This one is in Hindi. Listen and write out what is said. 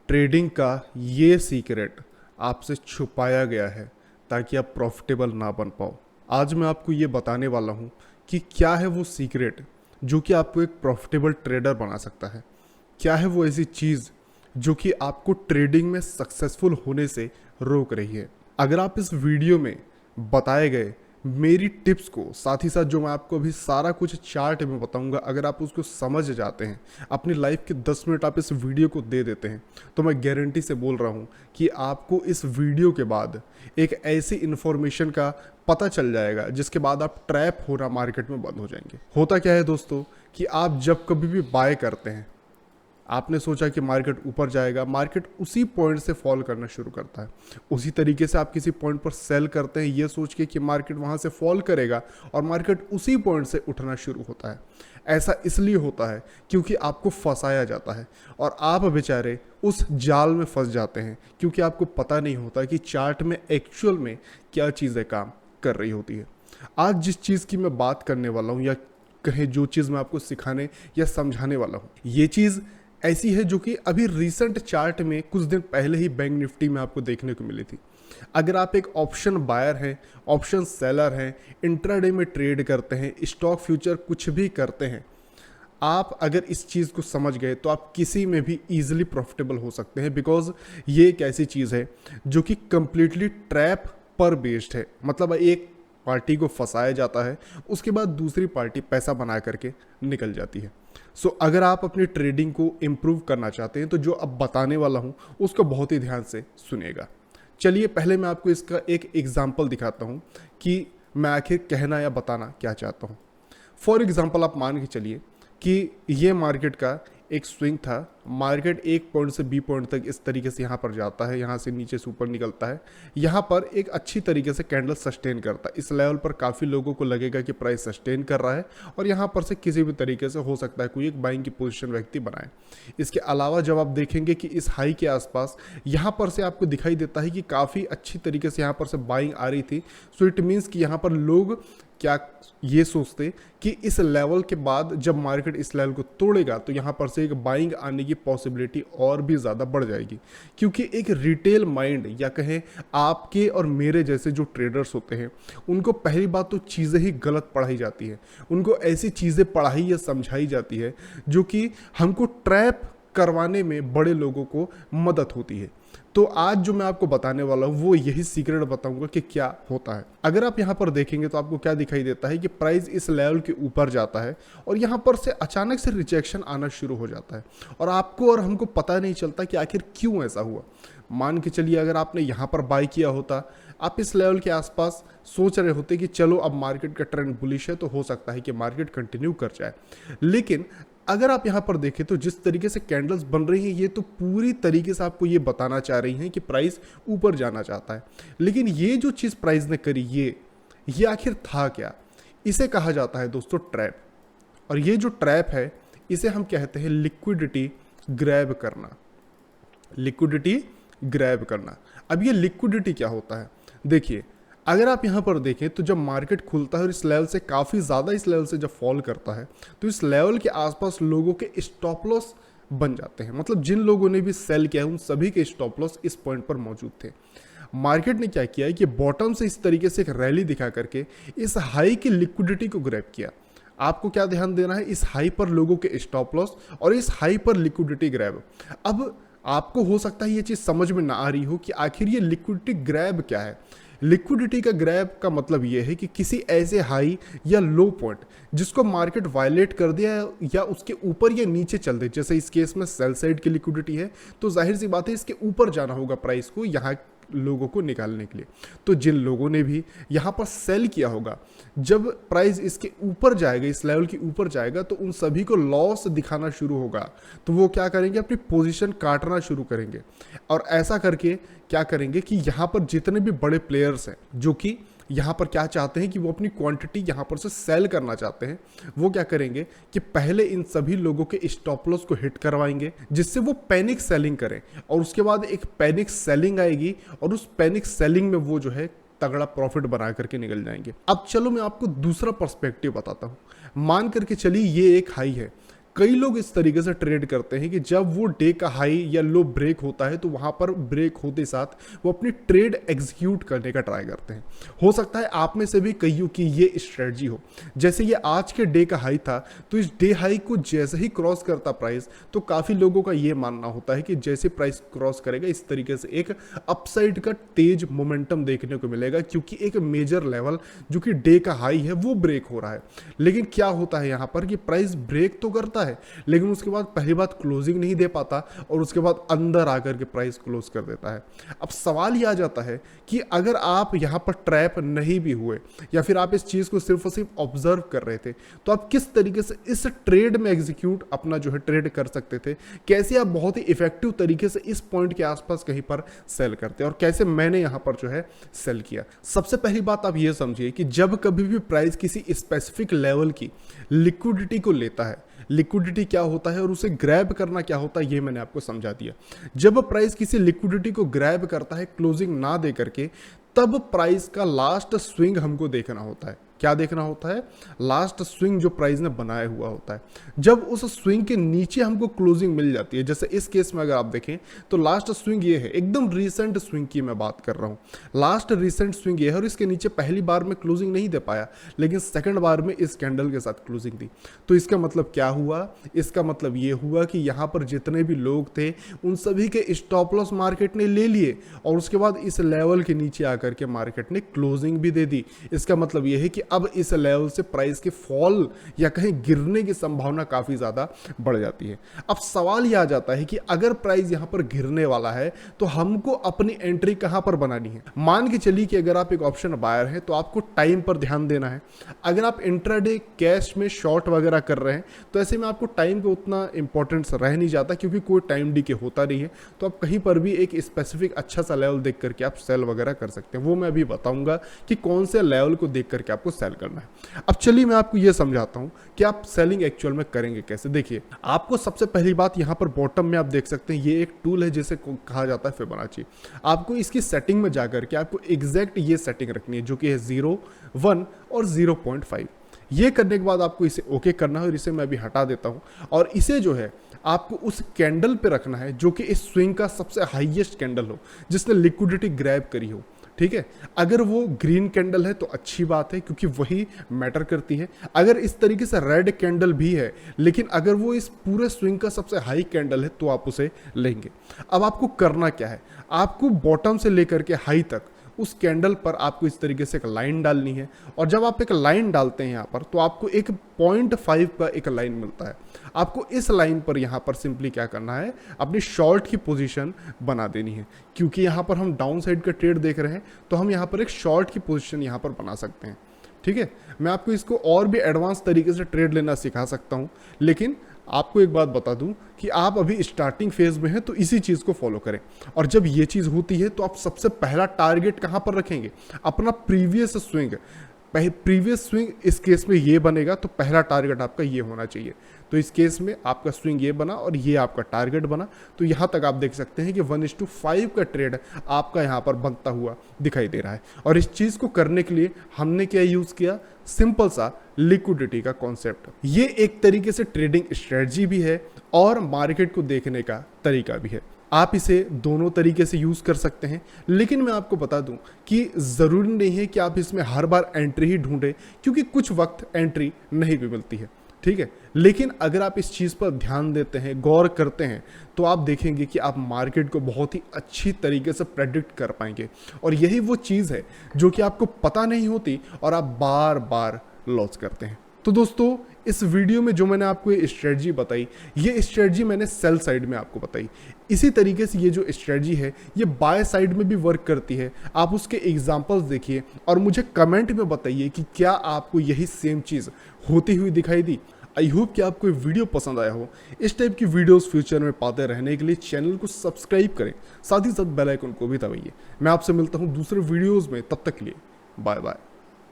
ट्रेडिंग का ये सीक्रेट आपसे छुपाया गया है ताकि आप प्रॉफिटेबल ना बन पाओ। आज मैं आपको ये बताने वाला हूँ कि क्या है वो सीक्रेट जो कि आपको एक प्रॉफिटेबल ट्रेडर बना सकता है। क्या है वो ऐसी चीज़ जो कि आपको ट्रेडिंग में सक्सेसफुल होने से रोक रही है। अगर आप इस वीडियो में बताए गए मेरी टिप्स को, साथ ही साथ जो मैं आपको अभी सारा कुछ चार्ट में बताऊंगा, अगर आप उसको समझ जाते हैं, अपनी लाइफ के 10 मिनट आप इस वीडियो को दे देते हैं, तो मैं गारंटी से बोल रहा हूं कि आपको इस वीडियो के बाद एक ऐसी इन्फॉर्मेशन का पता चल जाएगा जिसके बाद आप ट्रैप होना मार्केट में बंद हो जाएंगे। होता क्या है दोस्तों कि आप जब कभी भी बाय करते हैं, आपने सोचा कि मार्केट ऊपर जाएगा, मार्केट उसी पॉइंट से फॉल करना शुरू करता है। उसी तरीके से आप किसी पॉइंट पर सेल करते हैं ये सोच के कि मार्केट वहाँ से फॉल करेगा और मार्केट उसी पॉइंट से उठना शुरू होता है। ऐसा इसलिए होता है क्योंकि आपको फंसाया जाता है और आप बेचारे उस जाल में फंस जाते हैं क्योंकि आपको पता नहीं होता कि चार्ट में एक्चुअल में क्या चीज़ें काम कर रही होती है। आज जिस चीज़ की मैं बात करने वाला हूँ, या कहें जो चीज़ मैं आपको सिखाने या समझाने वाला हूँ, ये चीज़ ऐसी है जो कि अभी रिसेंट चार्ट में कुछ दिन पहले ही बैंक निफ्टी में आपको देखने को मिली थी। अगर आप एक ऑप्शन बायर हैं, ऑप्शन सेलर हैं, इंट्राडे में ट्रेड करते हैं, स्टॉक फ्यूचर कुछ भी करते हैं, आप अगर इस चीज़ को समझ गए तो आप किसी में भी ईजिली प्रॉफिटेबल हो सकते हैं। बिकॉज ये एक ऐसी चीज़ है जो कि कंप्लीटली ट्रैप पर बेस्ड है। मतलब एक पार्टी को फंसाया जाता है, उसके बाद दूसरी पार्टी पैसा बना करके निकल जाती है। सो अगर आप अपनी ट्रेडिंग को इम्प्रूव करना चाहते हैं तो जो अब बताने वाला हूँ उसको बहुत ही ध्यान से सुनिएगा। चलिए पहले मैं आपको इसका एक एग्जाम्पल दिखाता हूँ कि मैं आखिर कहना या बताना क्या चाहता हूँ। फॉर एग्जाम्पल आप मान के चलिए कि ये मार्केट का एक स्विंग था। मार्केट एक पॉइंट से बी पॉइंट तक इस तरीके से यहाँ पर जाता है, यहाँ से नीचे से ऊपर निकलता है, यहाँ पर एक अच्छी तरीके से कैंडल सस्टेन करता है। इस लेवल पर काफ़ी लोगों को लगेगा कि प्राइस सस्टेन कर रहा है और यहाँ पर से किसी भी तरीके से हो सकता है कोई एक बाइंग की पोजीशन व्यक्ति बनाए। इसके अलावा जब आप देखेंगे कि इस हाई के आसपास यहाँ पर से आपको दिखाई देता है कि काफ़ी अच्छी तरीके से यहाँ पर से बाइंग आ रही थी। सो इट मीन्स कि यहाँ पर लोग क्या ये सोचते कि इस लेवल के बाद जब मार्केट इस लेवल को तोड़ेगा तो यहाँ पर से एक बाइंग आने की पॉसिबिलिटी और भी ज़्यादा बढ़ जाएगी। क्योंकि एक रिटेल माइंड, या कहें आपके और मेरे जैसे जो ट्रेडर्स होते हैं, उनको पहली बात तो चीज़ें ही गलत पढ़ाई जाती है। उनको ऐसी चीज़ें पढ़ाई या समझाई जाती है जो कि हमको ट्रैप करवाने में बड़े लोगों को मदद होती है। तो आज जो मैं आपको बताने वाला हूँ वो यही सीक्रेट बताऊंगा कि क्या होता है। अगर आप यहाँ पर देखेंगे तो आपको क्या दिखाई देता है कि प्राइस इस लेवल के ऊपर जाता है और यहाँ पर से अचानक से रिजेक्शन आना शुरू हो जाता है और आपको और हमको पता नहीं चलता कि आखिर क्यों ऐसा हुआ। मान के चलिए अगर आपने यहाँ पर बाय किया होता, आप इस लेवल के आसपास सोच रहे होते कि चलो अब मार्केट का ट्रेंड बुलिश है तो हो सकता है कि मार्केट कंटिन्यू कर जाए। लेकिन अगर आप यहाँ पर देखें तो जिस तरीके से कैंडल्स बन रही हैं, ये तो पूरी तरीके से आपको ये बताना चाह रही हैं कि प्राइस ऊपर जाना चाहता है। लेकिन ये जो चीज़ प्राइस ने करी, ये आखिर था क्या? इसे कहा जाता है दोस्तों ट्रैप। और ये जो ट्रैप है इसे हम कहते हैं लिक्विडिटी ग्रैब करना। लिक्विडिटी ग्रैब करना। अब ये लिक्विडिटी क्या होता है? देखिए, अगर आप यहाँ पर देखें तो जब मार्केट खुलता है और इस लेवल से काफ़ी ज़्यादा इस लेवल से जब फॉल करता है तो इस लेवल के आसपास लोगों के स्टॉप लॉस बन जाते हैं। मतलब जिन लोगों ने भी सेल किया है उन सभी के स्टॉप लॉस इस पॉइंट पर मौजूद थे। मार्केट ने क्या किया है कि बॉटम से इस तरीके से एक रैली दिखा करके इस हाई की लिक्विडिटी को ग्रैब किया। आपको क्या ध्यान देना है? इस हाई पर लोगों के स्टॉप लॉस और इस हाई पर लिक्विडिटी ग्रैब। अब आपको हो सकता है ये चीज़ समझ में ना आ रही हो कि आखिर ये लिक्विडिटी ग्रैब क्या है। लिक्विडिटी का ग्रैब का मतलब यह है कि किसी ऐसे हाई या लो पॉइंट जिसको मार्केट वायलेट कर दिया या उसके ऊपर या नीचे चल दे। जैसे इस केस में सेल साइड की लिक्विडिटी है तो जाहिर सी बात है इसके ऊपर जाना होगा प्राइस को यहाँ लोगों को निकालने के लिए। तो जिन लोगों ने भी यहाँ पर सेल किया होगा, जब प्राइस इसके ऊपर जाएगा, इस लेवल के ऊपर जाएगा, तो उन सभी को लॉस दिखाना शुरू होगा। तो वो क्या करेंगे? अपनी पोजीशन काटना शुरू करेंगे और ऐसा करके क्या करेंगे कि यहाँ पर जितने भी बड़े प्लेयर्स हैं जो कि यहाँ पर क्या चाहते हैं कि वो अपनी क्वांटिटी यहाँ पर से सेल करना चाहते हैं, वो क्या करेंगे कि पहले इन सभी लोगों के स्टॉप लॉस को हिट करवाएंगे जिससे वो पैनिक सेलिंग करें और उसके बाद एक पैनिक सेलिंग आएगी और उस पैनिक सेलिंग में वो जो है तगड़ा प्रॉफिट बना करके निकल जाएंगे। अब चलो मैं आपको दूसरा पर्सपेक्टिव बताता हूँ। मान करके चलिए ये एक हाई है, कई लोग इस तरीके से ट्रेड करते हैं कि जब वो डे का हाई या लो ब्रेक होता है तो वहां पर ब्रेक होते साथ वो अपनी ट्रेड एग्जीक्यूट करने का ट्राई करते हैं। हो सकता है आप में से भी कईयों की ये स्ट्रेटजी हो। जैसे ये आज के डे का हाई था, तो इस डे हाई को जैसे ही क्रॉस करता प्राइस, तो काफ़ी लोगों का ये मानना होता है कि जैसे प्राइस क्रॉस करेगा इस तरीके से एक अपसाइड का तेज मोमेंटम देखने को मिलेगा, क्योंकि एक मेजर लेवल जो कि डे का हाई है वो ब्रेक हो रहा है। लेकिन क्या होता है यहाँ पर कि प्राइस ब्रेक तो करता है, लेकिन उसके बाद पहली बात क्लोजिंग नहीं दे पाता और उसके बाद अंदर आकर के प्राइस क्लोज कर देता है। अब सवाल यह आ जाता है कि अगर आप यहाँ पर ट्रैप नहीं भी हुए या फिर आप इस चीज़ को सिर्फ और सिर्फ ऑब्जर्व कर रहे थे, तो आप किस तरीके से इस ट्रेड में एग्जीक्यूट अपना जो है ट्रेड कर सकते थे, कैसे आप बहुत ही इफेक्टिव तरीके से इस पॉइंट के आसपास कहीं पर सेल करते और कैसे मैंने यहाँ पर जो है सेल किया। सबसे पहली बात आप ये समझिए कि जब कभी भी प्राइस किसी स्पेसिफिक लेवल की लिक्विडिटी को लेता है, लिक्विडिटी क्या होता है और उसे ग्रैब करना क्या होता है ये मैंने आपको समझा दिया। जब प्राइस किसी लिक्विडिटी को ग्रैब करता है क्लोजिंग ना दे करके, तब प्राइस का लास्ट स्विंग हमको देखना होता है। क्या देखना होता है? लास्ट स्विंग जो प्राइस ने बनाया हुआ होता है। जब उस स्विंग के नीचे हमको क्लोजिंग मिल जाती है, जैसे इस केस में अगर आप देखें तो लास्ट स्विंग ये है, एकदम रीसेंट स्विंग की मैं बात कर रहा हूँ, लास्ट रीसेंट स्विंग ये है और इसके नीचे पहली बार में क्लोजिंग नहीं दे पाया, लेकिन सेकंड बार में इस कैंडल के साथ क्लोजिंग दी। तो इसका मतलब क्या हुआ? इसका मतलब ये हुआ कि यहाँ पर जितने भी लोग थे उन सभी के स्टॉप लॉस मार्केट ने ले लिए और उसके बाद इस लेवल के नीचे आकर के मार्केट ने क्लोजिंग भी दे दी। इसका मतलब ये है कि अब इस लेवल से प्राइस के फॉल या कहीं गिरने की संभावना काफी ज्यादा बढ़ जाती है। अब सवाल यह आ जाता है कि अगर प्राइस यहां पर गिरने वाला है तो हमको अपनी एंट्री कहां पर बनानी है। मान के चलिए कि अगर आप एक ऑप्शन बायर हैं तो आपको टाइम पर ध्यान देना है। अगर आप इंट्राडे कैश में शॉर्ट वगैरह कर रहे हैं तो ऐसे में आपको टाइम का उतना इंपॉर्टेंस रह नहीं जाता, क्योंकि कोई टाइम डी के होता नहीं है। तो आप कहीं पर भी एक स्पेसिफिक अच्छा सा लेवल देख करके आप सेल वगैरह कर सकते हैं। वो मैं अभी बताऊंगा कि कौन से लेवल को देख करके आपको सेल करना है। अब चलिए मैं आपको यह समझाता हूं कि आप सेलिंग एक्चुअल में करेंगे कैसे। देखिए, आपको सबसे पहली बात यहां पर बॉटम में आप देख सकते हैं, ये एक टूल है जिसे कहा जाता है फिबोनाची। आपको इसकी सेटिंग में जाकर के आपको एग्जैक्ट ये सेटिंग रखनी है जो कि है 0, 1 और 0.5। ये करने के बाद आपको इसे ओके करना है और इसे मैं अभी हटा देता हूं और इसे जो है आपको उस कैंडल पे रखना है जो कि इस स्विंग का सबसे हाईएस्ट कैंडल हो, जिसने लिक्विडिटी ग्रैब करी हो। ठीक है, अगर वो ग्रीन कैंडल है तो अच्छी बात है, क्योंकि वही मैटर करती है। अगर इस तरीके से रेड कैंडल भी है, लेकिन अगर वो इस पूरे स्विंग का सबसे हाई कैंडल है तो आप उसे लेंगे। अब आपको करना क्या है? आपको बॉटम से लेकर के हाई तक उस कैंडल पर आपको इस तरीके से एक लाइन डालनी है और जब आप एक लाइन डालते हैं यहाँ पर तो आपको एक 0.5 का एक लाइन मिलता है। आपको इस लाइन पर यहाँ पर सिंपली क्या करना है, अपनी शॉर्ट की पोजीशन बना देनी है। क्योंकि यहाँ पर हम डाउन साइड का ट्रेड देख रहे हैं तो हम यहाँ पर एक शॉर्ट की पोजीशन यहाँ पर बना सकते हैं। ठीक है, मैं आपको इसको और भी एडवांस तरीके से ट्रेड लेना सिखा सकता हूँ, लेकिन आपको एक बात बता दूं कि आप अभी स्टार्टिंग फेज में हैं तो इसी चीज़ को फॉलो करें। और जब ये चीज़ होती है तो आप सबसे पहला टारगेट कहाँ पर रखेंगे? अपना प्रीवियस स्विंग। प्रीवियस स्विंग इस केस में ये बनेगा तो पहला टारगेट आपका ये होना चाहिए। तो इस केस में आपका स्विंग ये बना और ये आपका टारगेट बना। तो यहाँ तक आप देख सकते हैं कि 1:5 का ट्रेड आपका यहाँ पर बनता हुआ दिखाई दे रहा है। और इस चीज़ को करने के लिए हमने क्या यूज़ किया? सिंपल सा लिक्विडिटी का कॉन्सेप्ट। ये एक तरीके से ट्रेडिंग स्ट्रेटजी भी है और मार्केट को देखने का तरीका भी है। आप इसे दोनों तरीके से यूज़ कर सकते हैं, लेकिन मैं आपको बता दूं कि ज़रूरी नहीं है कि आप इसमें हर बार एंट्री ही ढूंढें, क्योंकि कुछ वक्त एंट्री नहीं भी मिलती है। ठीक है, लेकिन अगर आप इस चीज़ पर ध्यान देते हैं, गौर करते हैं, तो आप देखेंगे कि आप मार्केट को बहुत ही अच्छी तरीके से प्रेडिक्ट कर पाएंगे। और यही वो चीज़ है जो कि आपको पता नहीं होती और आप बार बार लॉस करते हैं। तो दोस्तों, इस वीडियो में जो मैंने आपको ये स्ट्रेटजी बताई, ये स्ट्रेटजी मैंने सेल साइड में आपको बताई। इसी तरीके से ये जो स्ट्रेटजी है ये बाय साइड में भी वर्क करती है। आप उसके एग्जांपल्स देखिए और मुझे कमेंट में बताइए कि क्या आपको यही सेम चीज़ होती हुई दिखाई दी। आई होप कि आपको ये वीडियो पसंद आया हो। इस टाइप की वीडियोस फ्यूचर में पाते रहने के लिए चैनल को सब्सक्राइब करें, साथ ही साथ बेल आइकन को भी दबाइए। मैं आपसे मिलता हूँ दूसरे वीडियोज़ में, तब तक के लिए बाय बाय।